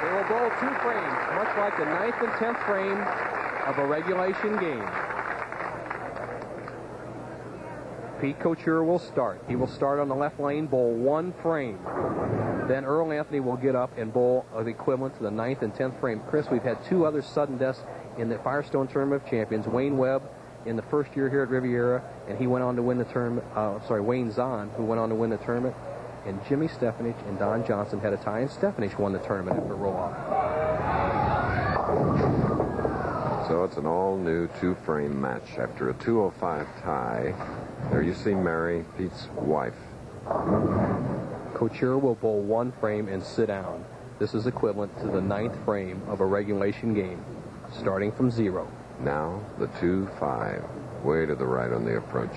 They will bowl 2 frames, much like the 9th and 10th frame of a regulation game. Pete Couture will start. He will start on the left lane, bowl 1 frame. Then Earl Anthony will get up and bowl the equivalent to the 9th and 10th frame. Chris, we've had 2 other sudden deaths in the Firestone Tournament of Champions. Wayne Webb in the first year here at Riviera, and he went on to win the tournament. Wayne Zahn, who went on to win the tournament. And Jimmy Stefanich and Don Johnson had a tie, and Stefanich won the tournament after roll-off. So it's an all-new 2-frame match after a 2:05 tie. There you see Mary, Pete's wife. Couture will bowl 1 frame and sit down. This is equivalent to the 9th frame of a regulation game, starting from 0. Now the 2-5, way to the right on the approach.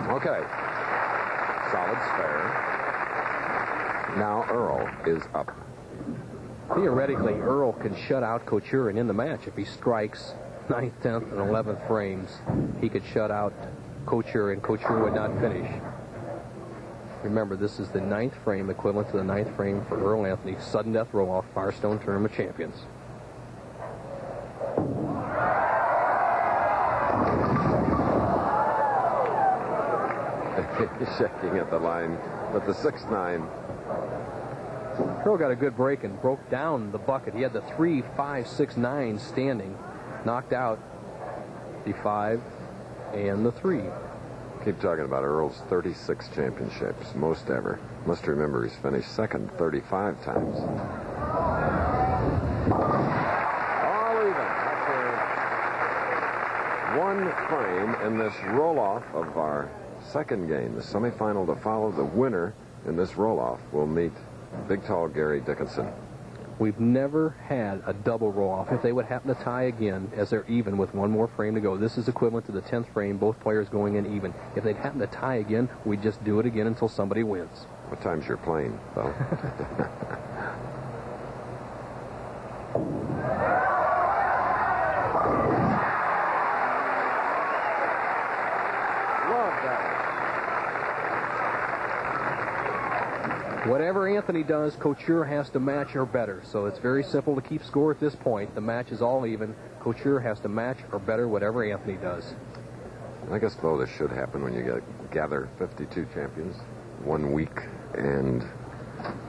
Okay. Solid spare. Now Earl is up. Theoretically, Earl can shut out Couture, and in the match, if he strikes 9th, 10th, and 11th frames, he could shut out Couture, and Couture would not finish. Remember, this is the 9th frame, equivalent to the 9th frame for Earl Anthony, sudden death roll-off, Firestone Tournament of Champions. Shaking at the line, but the 6-9. Earl got a good break and broke down the bucket. He had the 3, 5, 6, 9 standing, knocked out the 5 and the 3. Keep talking about Earl's 36 championships, most ever. Must remember he's finished second 35 times. All even after 1 frame in this roll-off of our second game, the semifinal to follow. The winner in this roll-off will meet big, tall Gary Dickinson. We've never had a double roll-off. If they would happen to tie again, as they're even with 1 more frame to go, this is equivalent to the 10th frame, both players going in even. If they'd happen to tie again, we'd just do it again until somebody wins. What time's your plane, though? Whatever Anthony does, Couture has to match or better. So it's very simple to keep score at this point. The match is all even. Couture has to match or better whatever Anthony does. I guess, Bo, this should happen when you gather 52 champions 1 week and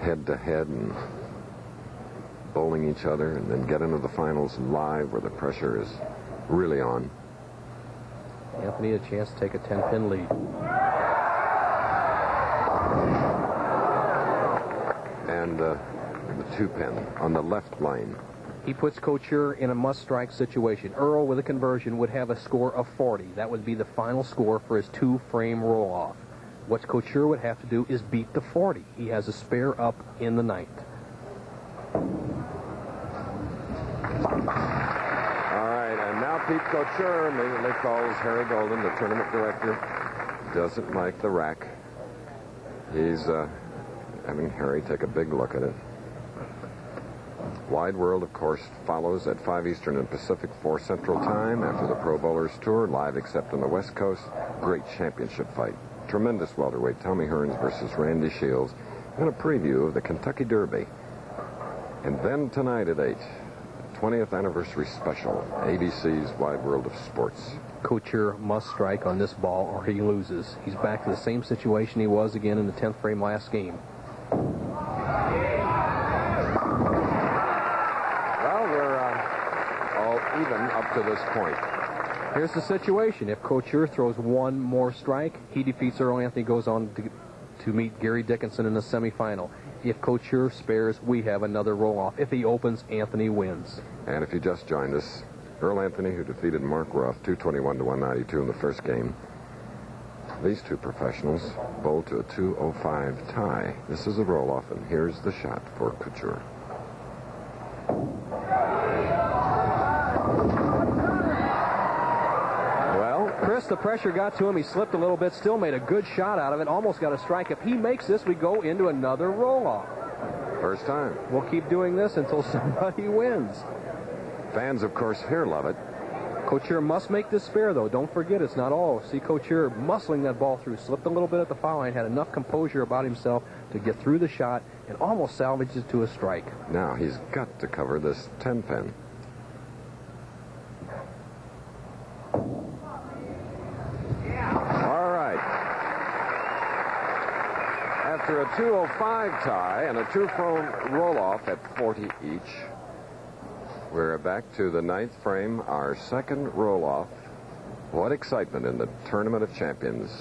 head-to-head and bowling each other, and then get into the finals live where the pressure is really on. Anthony a chance to take a 10-pin lead. And the 2-pin on the left lane. He puts Couture in a must-strike situation. Earl, with a conversion, would have a score of 40. That would be the final score for his 2-frame roll-off. What Couture would have to do is beat the 40. He has a spare up in the 9th. All right, and now Pete Couture immediately calls Harry Golden, the tournament director. Doesn't like the rack. He's having Harry take a big look at it. Wide World, of course, follows at 5 Eastern and Pacific, 4 Central Time after the Pro Bowlers Tour, live except on the West Coast. Great championship fight. Tremendous welterweight, Tommy Hearns versus Randy Shields. And a preview of the Kentucky Derby. And then tonight at 8, 20th anniversary special, ABC's Wide World of Sports. Couture must strike on this ball or he loses. He's back to the same situation he was again in the 10th frame last game. Well, we're all even up to this point. Here's the situation. If Couture throws 1 more strike, he defeats Earl Anthony, goes on to meet Gary Dickinson in the semifinal. If Couture spares, we have another roll-off. If he opens, Anthony wins. And if you just joined us, Earl Anthony, who defeated Mark Ruff 221 to 192 in the first game. These two professionals bowled to a 2:05 tie. This is a roll-off, and here's the shot for Couture. Well, Chris, the pressure got to him. He slipped a little bit, still made a good shot out of it, almost got a strike. If he makes this, we go into another roll-off. First time. We'll keep doing this until somebody wins. Fans, of course, here love it. Couture must make this fair, though. Don't forget, it's not all. See Couture muscling that ball through. Slipped a little bit at the foul line, had enough composure about himself to get through the shot and almost salvage it to a strike. Now he's got to cover this 10-pin. All right. After a 205 tie and a 2-frame roll-off at 40 each, we're back to the 9th frame, our second roll-off. What excitement in the Tournament of Champions.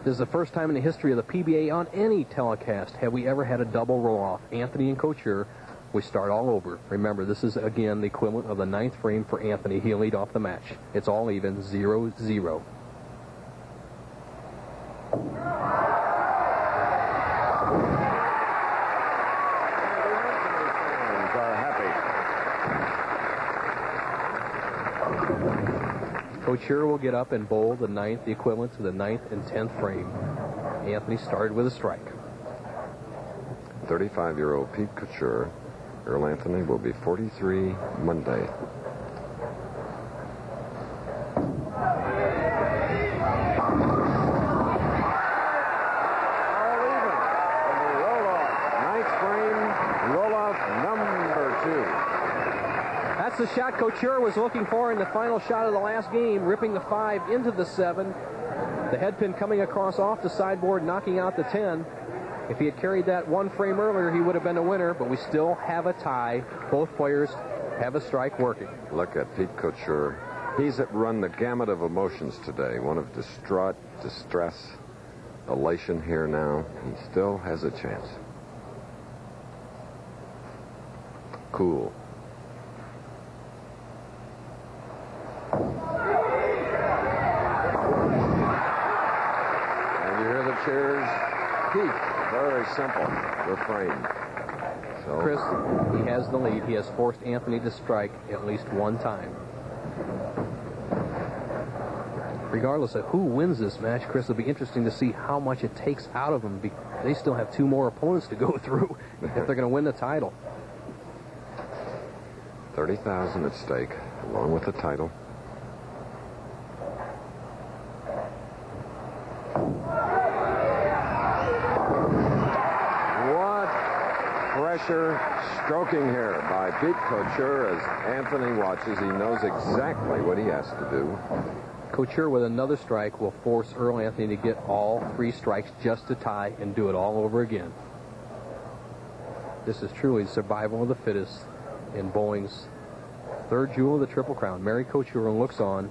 This is the first time in the history of the PBA on any telecast have we ever had a double roll-off. Anthony and Couture, we start all over. Remember, this is, again, the equivalent of the 9th frame for Anthony. He'll lead off the match. It's all even, 0-0. Couture will get up and bowl the 9th, the equivalent to the 9th and 10th frame. Anthony started with a strike. 35-year-old Pete Couture. Earl Anthony will be 43 Monday. All even. And the roll-off. 9th frame, roll-off number 2. That's the shot Couture was looking for in the final shot of the last game, ripping the 5 into the 7. The head pin coming across off the sideboard, knocking out the 10. If he had carried that 1 frame earlier, he would have been a winner, but we still have a tie. Both players have a strike working. Look at Pete Couture. He's run the gamut of emotions today. One of distraught, distress, elation here now. He still has a chance. Cool. Cheers. Pete. Very simple refrain. So, Chris, he has the lead. He has forced Anthony to strike at least one time. Regardless of who wins this match, Chris, it'll be interesting to see how much it takes out of them. They still have 2 more opponents to go through if they're going to win the title. $30,000 at stake, along with the title. Pressure stroking here by Pete Couture as Anthony watches. He knows exactly what he has to do. Couture with another strike will force Earl Anthony to get all 3 strikes just to tie and do it all over again. This is truly survival of the fittest in bowling's 3rd jewel of the Triple Crown. Mary Couture looks on,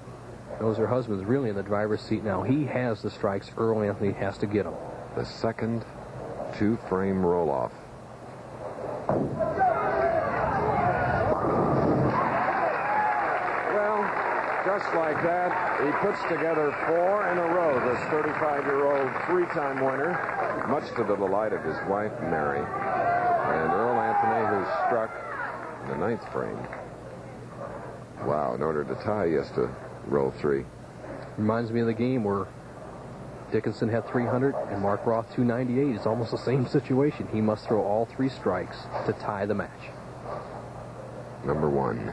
knows her husband's really in the driver's seat now. He has the strikes. Earl Anthony has to get them. The second 2-frame roll-off. Well, just like that, he puts together 4 in a row, this 35-year-old 3-time winner, much to the delight of his wife, Mary, and Earl Anthony, who struck in the 9th frame. Wow, in order to tie, he has to roll 3. Reminds me of the game where Dickinson had 300 and Mark Roth 298. It's almost the same situation. He must throw all 3 strikes to tie the match. Number 1.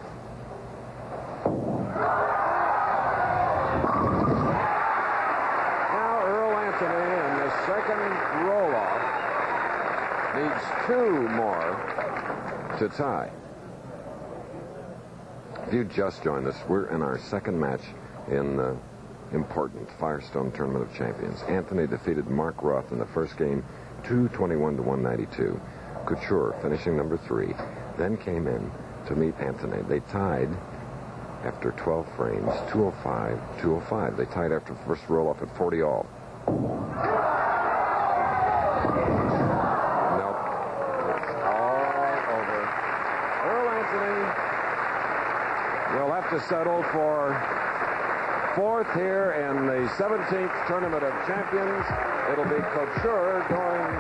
Now Earl Anthony in the second roll-off needs 2 more to tie. If you just joined us, we're in our second match in the important Firestone Tournament of Champions. Anthony defeated Mark Roth in the first game, 221 to 192. Couture, finishing number 3, then came in to meet Anthony. They tied after 12 frames, 205, 205. They tied after the first roll-off at 40 all. Nope. It's all over. Earl Anthony will have to settle for 4th here in the 17th Tournament of Champions. It'll be Couture going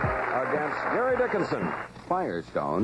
against Gary Dickinson. Firestone